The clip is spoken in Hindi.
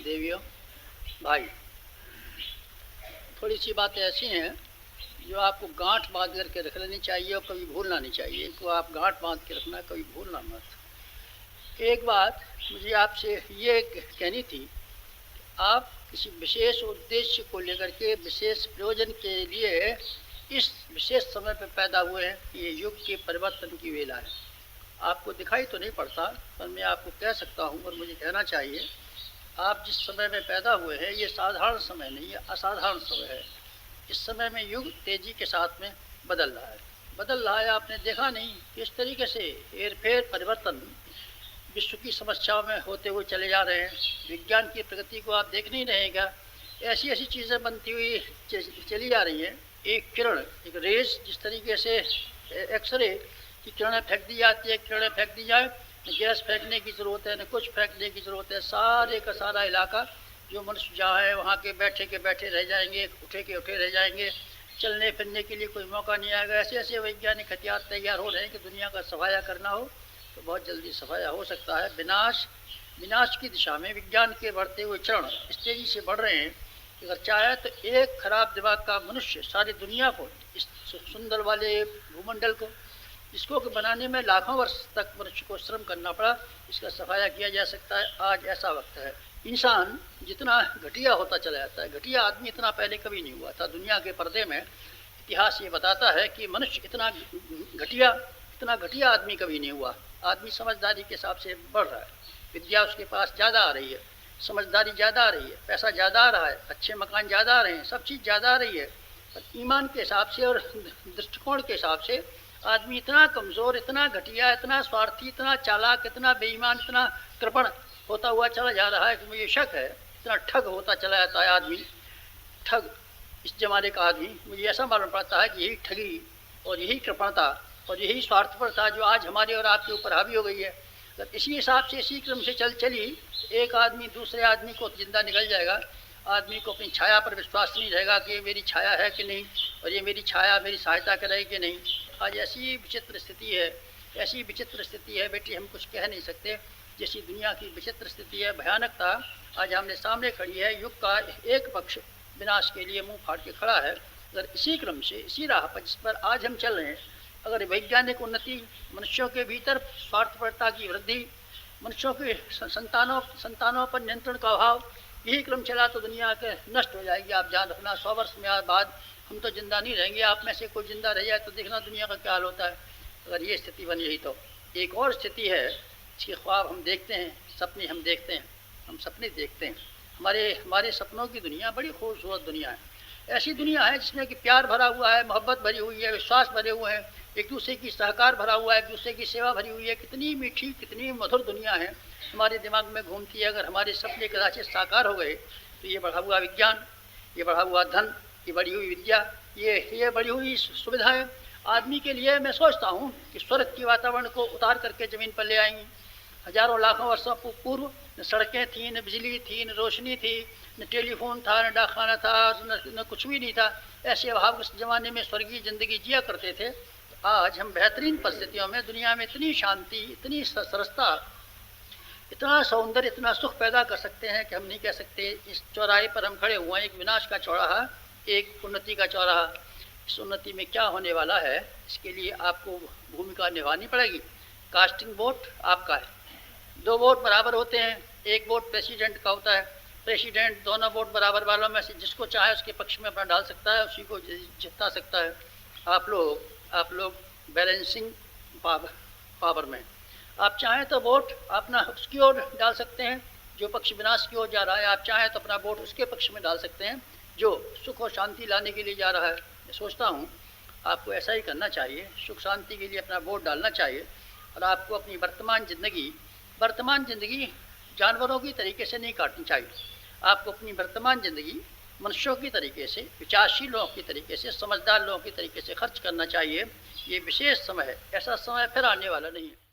देवियों, भाई, थोड़ी सी बातें ऐसी हैं जो आपको गांठ बांध करके रख लेनी चाहिए और कभी भूलना नहीं चाहिए। इनको आप गांठ बांध के रखना, कभी भूलना मत। एक बात मुझे आपसे ये कहनी थी, आप किसी विशेष उद्देश्य को लेकर के, विशेष प्रयोजन के लिए इस विशेष समय पर पैदा हुए हैं। ये युग के परिवर्तन की वेला है। आपको दिखाई तो नहीं पड़ता, पर मैं आपको कह सकता हूँ और मुझे कहना चाहिए, आप जिस समय में पैदा हुए हैं ये साधारण समय नहीं है, असाधारण समय है। इस समय में युग तेजी के साथ में बदल रहा है। आपने देखा नहीं किस तरीके से हेरफेर परिवर्तन विश्व की समस्याओं में होते हुए चले जा रहे हैं। विज्ञान की प्रगति को आप देख नहीं रहेगा, ऐसी ऐसी चीज़ें बनती हुई चली जा रही हैं। एक किरण, एक रेस, जिस तरीके से एक्सरे की किरणें फेंक दी जाती है, किरणें फेंक दी जाए, न गैस फेंकने की ज़रूरत है, न कुछ फेंकने की ज़रूरत है। सारे का सारा इलाका जो मनुष्य जहाँ है वहाँ के बैठे रह जाएंगे, उठे के उठे रह जाएंगे। चलने फिरने के लिए कोई मौका नहीं आएगा। ऐसे ऐसे वैज्ञानिक हथियार तैयार हो रहे हैं कि दुनिया का सफाया करना हो तो बहुत जल्दी सफाया हो सकता है। विनाश की दिशा में विज्ञान के बढ़ते हुए चरण इस तेजी से बढ़ रहे हैं कि अगर चाहे तो एक खराब दिमाग का मनुष्य सारी दुनिया को, इस सुंदर वाले भूमंडल को, जिसको बनाने में लाखों वर्ष तक मनुष्य को श्रम करना पड़ा, इसका सफाया किया जा सकता है। आज ऐसा वक्त है। इंसान जितना घटिया होता चला जाता है, घटिया आदमी इतना पहले कभी नहीं हुआ था। दुनिया के पर्दे में इतिहास ये बताता है कि मनुष्य इतना घटिया आदमी कभी नहीं हुआ। आदमी समझदारी के हिसाब से बढ़ रहा है, विद्या उसके पास ज़्यादा आ रही है, समझदारी ज़्यादा आ रही है, पैसा ज़्यादा आ रहा है, अच्छे मकान ज़्यादा आ रहे हैं, सब चीज़ ज़्यादा आ रही है। पर ईमान के हिसाब से और दृष्टिकोण के हिसाब से आदमी इतना कमज़ोर, इतना घटिया, इतना स्वार्थी, इतना चालाक, इतना बेईमान, इतना कृपण होता हुआ चला जा रहा है कि मुझे शक है इतना ठग होता चला जाता है आदमी। ठग इस जमाने का आदमी, मुझे ऐसा मालूम पड़ता है कि यही ठगी और यही कृपणता और यही स्वार्थपरता जो आज हमारे और आपके ऊपर हावी हो गई है। अगर इसी हिसाब से, इसी क्रम से चली, एक आदमी दूसरे आदमी को जिंदा निकल जाएगा। आदमी को अपनी छाया पर विश्वास नहीं रहेगा कि ये मेरी छाया है कि नहीं और ये मेरी छाया मेरी सहायता करेगी कि नहीं। आज ऐसी विचित्र स्थिति है, ऐसी विचित्र स्थिति है बेटी, हम कुछ कह नहीं सकते। जैसी दुनिया की विचित्र स्थिति है, भयानकता आज हमने सामने खड़ी है। युग का एक पक्ष विनाश के लिए मुंह फाड़ के खड़ा है। अगर इसी क्रम से, इसी राह पर जिस पर आज हम चल रहे हैं, अगर वैज्ञानिक उन्नति, मनुष्यों के भीतर स्वार्थपरता की वृद्धि, मनुष्यों के संतानों पर नियंत्रण का अभाव, यही क्रम चला तो दुनिया के नष्ट हो जाएगी। आप ध्यान रखना, 100 वर्ष में बाद हम तो जिंदा नहीं रहेंगे। आप में से कोई जिंदा रह जाए तो देखना दुनिया का क्या हाल होता है। अगर ये स्थिति बन रही तो एक और स्थिति है, इसके ख्वाब हम देखते हैं, सपने हम देखते हैं, हम सपने देखते हैं। हमारे सपनों की दुनिया बड़ी खूबसूरत दुनिया है। ऐसी दुनिया है जिसमें कि प्यार भरा हुआ है, मोहब्बत भरी हुई है, विश्वास भरे हुए हैं, एक दूसरे की सहकार भरा हुआ है, एक दूसरे की सेवा भरी हुई है। कितनी मीठी, कितनी मधुर दुनिया है, हमारे दिमाग में घूमती है। अगर हमारे सपने कदाचित साकार हो गए तो ये बढ़ा हुआ विज्ञान, ये बढ़ा हुआ धन, ये बढ़ी हुई विद्या, ये बढ़ी हुई सुविधाएं आदमी के लिए, मैं सोचता हूँ कि स्वर्ग के वातावरण को उतार करके ज़मीन पर ले आएंगी। हजारों लाखों वर्षों पूर्व न सड़कें थी, न बिजली थी, न रोशनी थी, न टेलीफोन था, न डाकखाना था, न कुछ भी नहीं था। ऐसे अभाव के ज़माने में स्वर्गीय ज़िंदगी जिया करते थे। तो आज हम बेहतरीन परिस्थितियों में, दुनिया में इतनी शांति, इतनी सरसता, इतना सौंदर्य, इतना सुख पैदा कर सकते हैं कि हम नहीं कह सकते। इस चौराहे पर हम खड़े हुए हैं, एक विनाश का चौराहा, एक उन्नति का चौराहा। इस उन्नति में क्या होने वाला है, इसके लिए आपको भूमिका निभानी पड़ेगी। कास्टिंग वोट आपका है। 2 वोट बराबर होते हैं, एक वोट प्रेसिडेंट का होता है। प्रेसिडेंट दोनों वोट बराबर वालों में से जिसको चाहे उसके पक्ष में अपना डाल सकता है, उसी को जिता सकता है। आप लोग बैलेंसिंग पावर में, आप चाहें तो वोट अपना उसकी ओर डाल सकते हैं जो पक्ष विनाश की ओर जा रहा है। आप चाहें तो अपना वोट उसके पक्ष में डाल सकते हैं जो सुख और शांति लाने के लिए जा रहा है। मैं सोचता हूँ आपको ऐसा ही करना चाहिए, सुख शांति के लिए अपना वोट डालना चाहिए। और आपको अपनी वर्तमान ज़िंदगी जानवरों की तरीके से नहीं काटनी चाहिए। आपको अपनी वर्तमान ज़िंदगी मनुष्यों की तरीके से, विचारशील लोगों की तरीके से, समझदार लोगों की तरीके से खर्च करना चाहिए। ये विशेष समय है, ऐसा समय फिर आने वाला नहीं है।